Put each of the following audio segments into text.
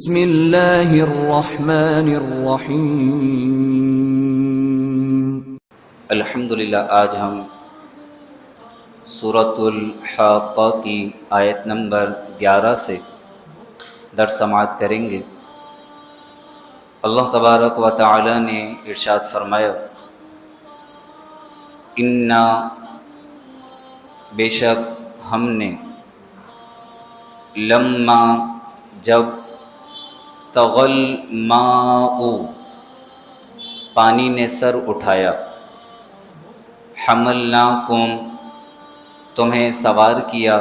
بسم اللہ الرحمن الرحیم۔ الحمدللہ آج ہم سورۃ الحاقہ کی آیت نمبر 11 سے درس سماعت کریں گے۔ اللہ تبارک و تعالی نے ارشاد فرمایا، انا بے شک ہم نے، لما جب، طغى الماء پانی نے سر اٹھایا، حملناکم تمہیں سوار کیا،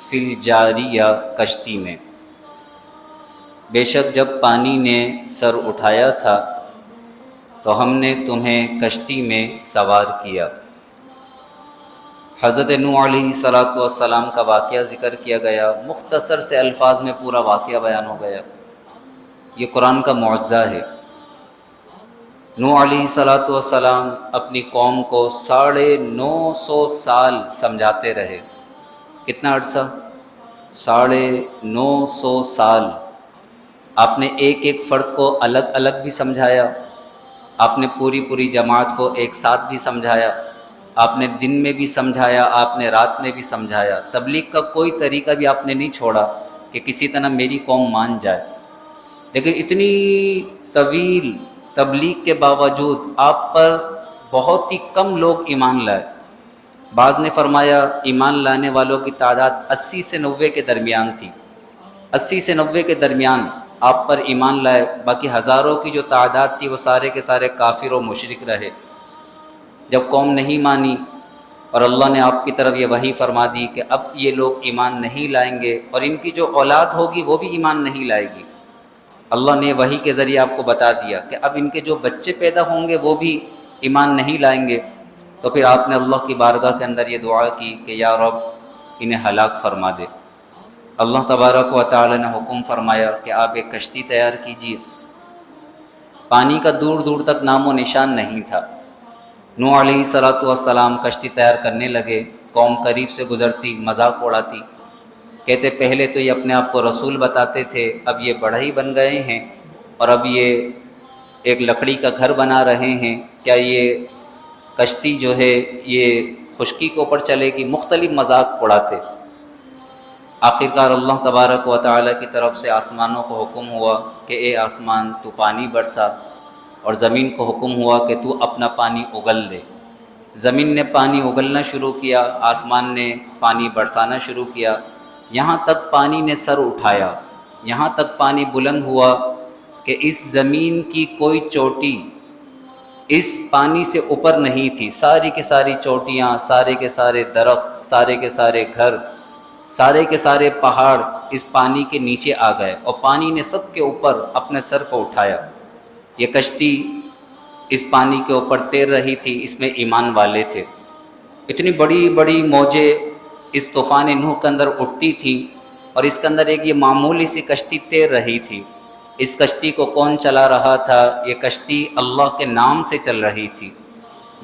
فی الجاریہ کشتی میں، بے شک جب پانی نے سر اٹھایا تھا تو ہم نے تمہیں کشتی میں سوار کیا۔ حضرت نوح علیہ السلام کا واقعہ ذکر کیا گیا، مختصر سے الفاظ میں پورا واقعہ بیان ہو گیا۔ یہ قرآن کا معجزہ ہے۔ نوح علیہ السلام اپنی قوم کو 950 سال سمجھاتے رہے۔ کتنا عرصہ؟ 950 سال۔ آپ نے ایک ایک فرد کو الگ الگ بھی سمجھایا، آپ نے پوری جماعت کو ایک ساتھ بھی سمجھایا، آپ نے دن میں بھی سمجھایا، آپ نے رات میں بھی سمجھایا۔ تبلیغ کا کوئی طریقہ بھی آپ نے نہیں چھوڑا کہ کسی طرح میری قوم مان جائے۔ لیکن اتنی طویل تبلیغ کے باوجود آپ پر بہت ہی کم لوگ ایمان لائے۔ بعض نے فرمایا ایمان لانے والوں کی تعداد 80 سے 90 کے درمیان تھی۔ 80 سے 90 کے درمیان آپ پر ایمان لائے، باقی ہزاروں کی جو تعداد تھی وہ سارے کے سارے کافر و مشرک رہے۔ جب قوم نہیں مانی اور اللہ نے آپ کی طرف یہ وحی فرما دی کہ اب یہ لوگ ایمان نہیں لائیں گے اور ان کی جو اولاد ہوگی وہ بھی ایمان نہیں لائے گی، اللہ نے وحی کے ذریعے آپ کو بتا دیا کہ اب ان کے جو بچے پیدا ہوں گے وہ بھی ایمان نہیں لائیں گے، تو پھر آپ نے اللہ کی بارگاہ کے اندر یہ دعا کی کہ یا رب انہیں ہلاک فرما دے۔ اللہ تبارک و تعالی نے حکم فرمایا کہ آپ ایک کشتی تیار کیجیے۔ پانی کا دور دور تک نام و نشان نہیں تھا۔ نوح علیہ السلام کشتی تیار کرنے لگے، قوم قریب سے گزرتی، مذاق اڑاتی، کہتے پہلے تو یہ اپنے آپ کو رسول بتاتے تھے، اب یہ بڑھئی بن گئے ہیں اور اب یہ ایک لکڑی کا گھر بنا رہے ہیں، کیا یہ کشتی جو ہے یہ خشکی کے اوپر چلے گی؟ مختلف مذاق اڑاتے۔ آخرکار اللہ تبارک و تعالی کی طرف سے آسمانوں کو حکم ہوا کہ اے آسمان تو پانی برسا، اور زمین کو حکم ہوا کہ تو اپنا پانی اگل دے۔ زمین نے پانی اگلنا شروع کیا، آسمان نے پانی برسانا شروع کیا، یہاں تک پانی نے سر اٹھایا، یہاں تک پانی بلند ہوا کہ اس زمین کی کوئی چوٹی اس پانی سے اوپر نہیں تھی۔ ساری کی ساری چوٹیاں، سارے کے سارے درخت، سارے کے سارے گھر، سارے کے سارے پہاڑ اس پانی کے نیچے آ گئے اور پانی نے سب کے اوپر اپنے سر کو اٹھایا۔ یہ کشتی اس پانی کے اوپر تیر رہی تھی، اس میں ایمان والے تھے۔ اتنی بڑی بڑی موجیں اس طوفان نوح کے اندر اٹھتی تھی اور اس کے اندر ایک یہ معمولی سی کشتی تیر رہی تھی۔ اس کشتی کو کون چلا رہا تھا؟ یہ کشتی اللہ کے نام سے چل رہی تھی۔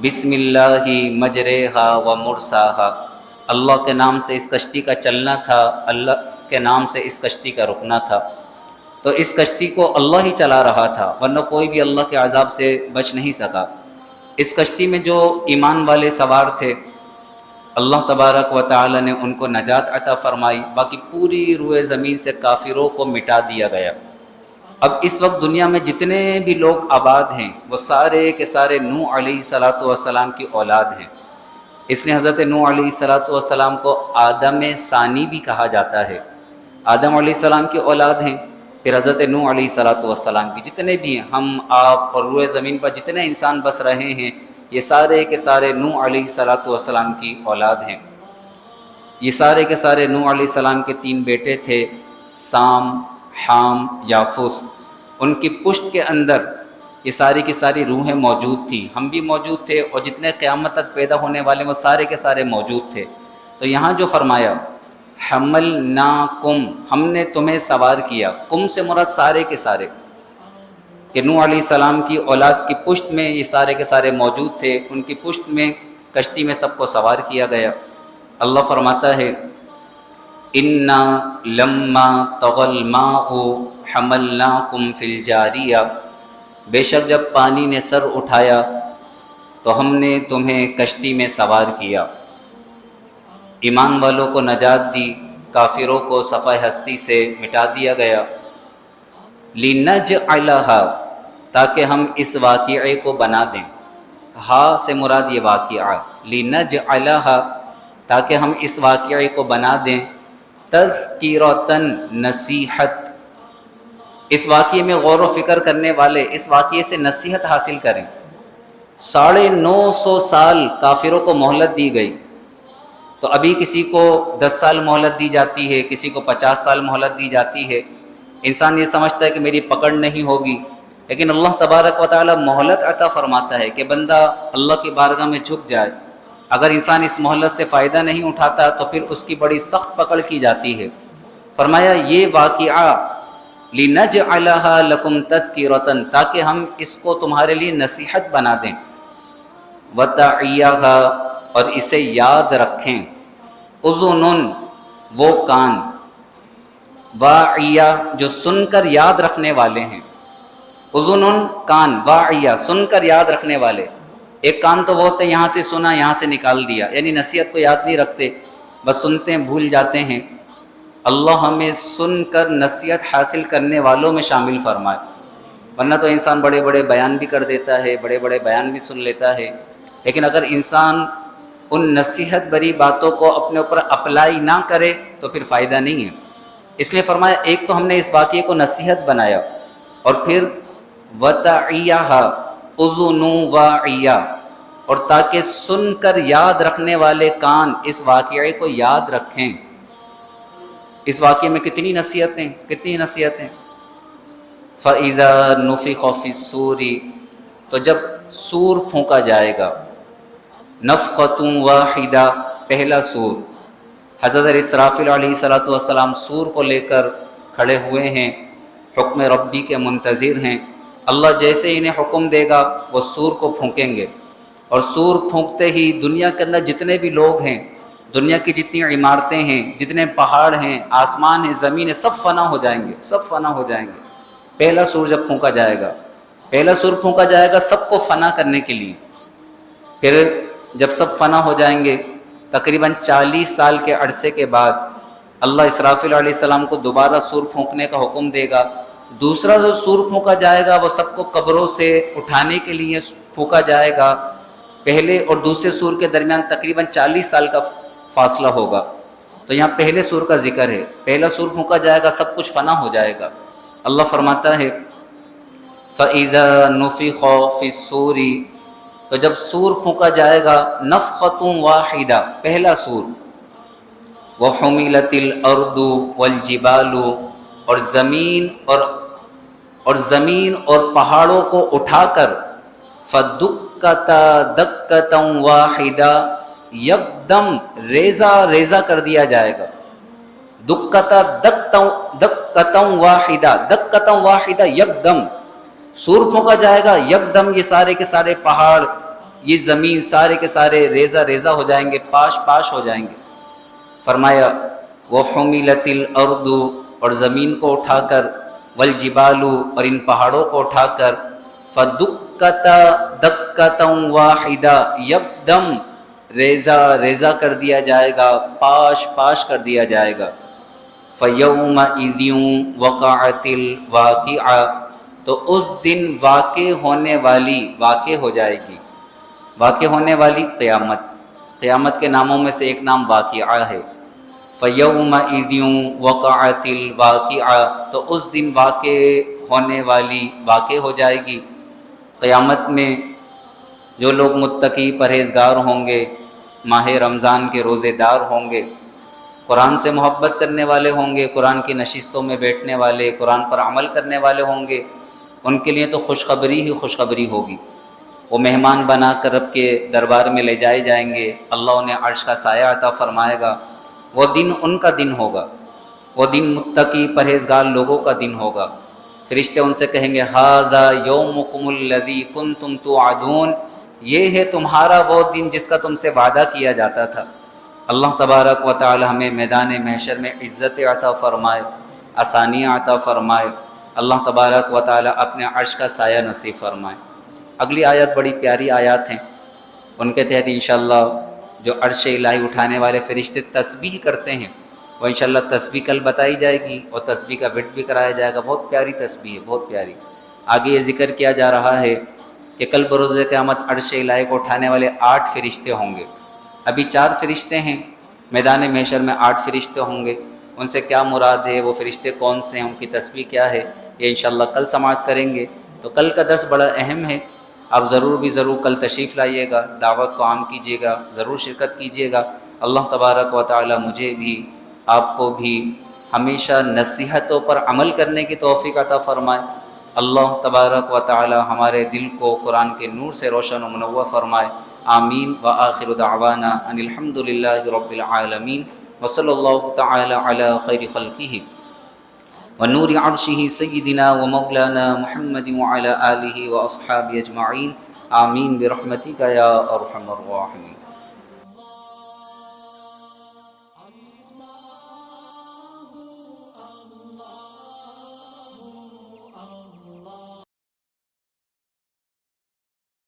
بسم اللہ مجریہا و مرساہا، اللہ کے نام سے اس کشتی کا چلنا تھا، اللہ کے نام سے اس کشتی کا رکنا تھا۔ تو اس کشتی کو اللہ ہی چلا رہا تھا، ورنہ کوئی بھی اللہ کے عذاب سے بچ نہیں سکا۔ اس کشتی میں جو ایمان والے سوار تھے، اللہ تبارک و تعالی نے ان کو نجات عطا فرمائی، باقی پوری روئے زمین سے کافروں کو مٹا دیا گیا۔ اب اس وقت دنیا میں جتنے بھی لوگ آباد ہیں وہ سارے کے سارے نوح علیہ السلام کی اولاد ہیں۔ اس لیے حضرت نوح علیہ السلام کو آدم ثانی بھی کہا جاتا ہے۔ آدم علیہ السلام کی اولاد ہیں، پھر حضرت نوح علیہ السلام کی جتنے بھی ہیں، ہم آپ اور روئے زمین پر جتنے انسان بس رہے ہیں، یہ سارے کے سارے نوح علیہ السلام کی اولاد ہیں۔ یہ سارے کے سارے نوح علیہ السلام کے 3 بیٹے تھے، سام، حام، یافث۔ ان کی پشت کے اندر یہ ساری کی ساری روحیں موجود تھیں، ہم بھی موجود تھے اور جتنے قیامت تک پیدا ہونے والے وہ سارے کے سارے موجود تھے۔ تو یہاں جو فرمایا حملناکم، ہم نے تمہیں سوار کیا، کم سے مراد سارے کے سارے، کہ نوح علیہ السلام کی اولاد کی پشت میں یہ سارے کے سارے موجود تھے، ان کی پشت میں کشتی میں سب کو سوار کیا گیا۔ اللہ فرماتا ہے انا لما طغى الماء حملناکم فی الجاریہ، بے شک جب پانی نے سر اٹھایا تو ہم نے تمہیں کشتی میں سوار کیا۔ ایمان والوں کو نجات دی، کافروں کو صفحہ ہستی سے مٹا دیا گیا۔ لِنَجْعَلَهَا، تاکہ ہم اس واقعے کو بنا دیں، ہا سے مراد یہ واقعہ، لِنَجْعَلَهَا، تاکہ ہم اس واقعے کو بنا دیں، تذکرۃً، نصیحت، اس واقعے میں غور و فکر کرنے والے اس واقعے سے نصیحت حاصل کریں۔ 950 سال کافروں کو مہلت دی گئی، تو ابھی کسی کو 10 سال مہلت دی جاتی ہے، کسی کو 50 سال مہلت دی جاتی ہے، انسان یہ سمجھتا ہے کہ میری پکڑ نہیں ہوگی، لیکن اللہ تبارک و تعالی مہلت عطا فرماتا ہے کہ بندہ اللہ کی بارگاہ میں جھک جائے۔ اگر انسان اس مہلت سے فائدہ نہیں اٹھاتا تو پھر اس کی بڑی سخت پکڑ کی جاتی ہے۔ فرمایا یہ واقعہ لِنَجْعَلَهَا لَكُمْ تَذْكِرَةً، تاکہ ہم اس کو تمہارے لیے نصیحت بنا دیں، وَتَعِيَهَا، اور اسے یاد رکھیں، اذن، وہ کان، واعیہ، جو سن کر یاد رکھنے والے ہیں، اذن کان، واعیہ، سن کر یاد رکھنے والے۔ ایک کان تو وہ ہوتے ہیں یہاں سے سنا یہاں سے نکال دیا، یعنی نصیحت کو یاد نہیں رکھتے، بس سنتے ہیں بھول جاتے ہیں۔ اللہ ہمیں سن کر نصیحت حاصل کرنے والوں میں شامل فرمائے، ورنہ تو انسان بڑے بڑے بیان بھی کر دیتا ہے، بڑے بڑے بیان بھی سن لیتا ہے، لیکن اگر انسان ان نصیحت بری باتوں کو اپنے اوپر اپلائی نہ کرے تو پھر فائدہ نہیں ہے۔ اس لیے فرمایا ایک تو ہم نے اس واقعے کو نصیحت بنایا، اور پھر وَتَعِيَهَا، اذن واعیہ، اور تاکہ سن کر یاد رکھنے والے کان اس واقعے کو یاد رکھیں۔ اس واقعے میں کتنی نصیحتیں، کتنی نصیحتیں۔ فَإِذَا نُفِخَ فِي الصُّورِ، تو جب سور پھونکا جائے گا، نفخۃ واحدہ، پہلا سور۔ حضرت اسرافیل علیہ السلام سور کو لے کر کھڑے ہوئے ہیں، حکم ربی کے منتظر ہیں۔ اللہ جیسے انہیں حکم دے گا وہ سور کو پھونکیں گے، اور سور پھونکتے ہی دنیا کے اندر جتنے بھی لوگ ہیں، دنیا کی جتنی عمارتیں ہیں، جتنے پہاڑ ہیں، آسمان ہیں، زمین ہے، سب فنا ہو جائیں گے، سب فنا ہو جائیں گے۔ پہلا سور جب پھونکا جائے گا، پہلا سور پھونکا جائے گا سب کو فنا کرنے کے لیے۔ پھر جب سب فنا ہو جائیں گے، تقریباً 40 سال کے عرصے کے بعد اللہ اسرافیل علیہ السلام کو دوبارہ سور پھونکنے کا حکم دے گا۔ دوسرا جو سور پھونکا جائے گا وہ سب کو قبروں سے اٹھانے کے لیے پھونکا جائے گا۔ پہلے اور دوسرے سور کے درمیان تقریباً 40 سال کا فاصلہ ہوگا، تو یہاں پہلے سور کا ذکر ہے۔ پہلا سور پھونکا جائے گا سب کچھ فنا ہو جائے گا۔ اللہ فرماتا ہے فَإِذَا نُفِخَ فِي الصُّورِ، تو جب سور پھونکا جائے گا، نفخۃ واحدہ، پہلا سور، وَحُمِلَتِ الْأَرْضُ وَالْجِبَالُ، اور زمین اور پہاڑوں کو اٹھا کر، فَدُكَّتَا دَكَّةً وَاحِدَةً، یکدم ریزہ ریزہ کر دیا جائے گا۔ دُكَّتَا دَكَّةً واحدہ، دَكَّةً واحدہ، یکدم سور پھونکا جائے گا، یکدم یہ سارے کے سارے پہاڑ، یہ زمین، سارے کے سارے ریزہ ریزہ ہو جائیں گے، پاش پاش ہو جائیں گے۔ فرمایا وَحُمِلَتِ الْأَرْضُ، اور زمین کو اٹھا کر، وَالْجِبَالُ، اور ان پہاڑوں کو اٹھا کر، فَدُكَّتَا دَكَّةً وَاحِدَةً، یکدم ریزہ ریزہ کر دیا جائے گا، پاش پاش کر دیا جائے گا۔ فَيَوْمَئِذٍ وَقَعَتِ الْوَاقِعَةُ، تو اس دن واقع ہونے والی، واقع ہو جائے گی، واقع ہونے والی قیامت۔ قیامت کے ناموں میں سے ایک نام واقعہ ہے۔ فَيَوْمَئِذٍ وَقَعَتِ الْوَاقِعَةُ، تو اس دن واقع ہونے والی، واقع ہو جائے گی۔ قیامت میں جو لوگ متقی پرہیزگار ہوں گے، ماہ رمضان کے روزے دار ہوں گے، قرآن سے محبت کرنے والے ہوں گے، قرآن کی نشستوں میں بیٹھنے والے، قرآن پر عمل کرنے والے ہوں گے، ان کے لیے تو خوشخبری ہی خوشخبری ہوگی۔ وہ مہمان بنا کر رب کے دربار میں لے جائے جائیں گے، اللہ انہیں عرش کا سایہ عطا فرمائے گا۔ وہ دن ان کا دن ہوگا، وہ دن متقی پرہیزگار لوگوں کا دن ہوگا۔ فرشتے ان سے کہیں گے ھذا یومکم الذی کنتم توعدون، یہ ہے تمہارا وہ دن جس کا تم سے وعدہ کیا جاتا تھا۔ اللہ تبارک و تعالی ہمیں میدان محشر میں عزت عطا فرمائے، آسانیاں عطا فرمائے، اللہ تبارک و تعالی اپنے عرش کا سایہ نصیب فرمائے۔ اگلی آیت بڑی پیاری آیات ہیں، ان کے تحت انشاءاللہ جو عرش الہی اٹھانے والے فرشتے تسبیح کرتے ہیں وہ انشاءاللہ تسبیح کل بتائی جائے گی اور تسبیح کا ورد بھی کرایا جائے گا۔ بہت پیاری تسبیح ہے، بہت پیاری۔ آگے یہ ذکر کیا جا رہا ہے کہ کل بروز قیامت عرش الہی کو اٹھانے والے 8 فرشتے ہوں گے۔ ابھی 4 فرشتے ہیں، میدان محشر میں 8 فرشتے ہوں گے۔ ان سے کیا مراد ہے، وہ فرشتے کون سے ہیں، ان کی تسبیح کیا ہے، یہ انشاءاللہ کل سماعت کریں گے۔ تو کل کا درس بڑا اہم ہے، آپ ضرور کل تشریف لائیے گا، دعوت کو عام کیجیے گا، ضرور شرکت کیجیے گا۔ اللہ تبارک و تعالی مجھے بھی آپ کو بھی ہمیشہ نصیحتوں پر عمل کرنے کی توفیق عطا فرمائے۔ اللہ تبارک و تعالی ہمارے دل کو قرآن کے نور سے روشن و منور فرمائے۔ آمین وآخر دعوانا ان الحمد للہ رب العالمین وصلی اللہ تعالی علی خیر خلقہ ونور عرشہ سیدنا و مولانا محمد وعلی آلہ واصحابہ اجمعین۔ آمین برحمتک یا ارحم الراحمین۔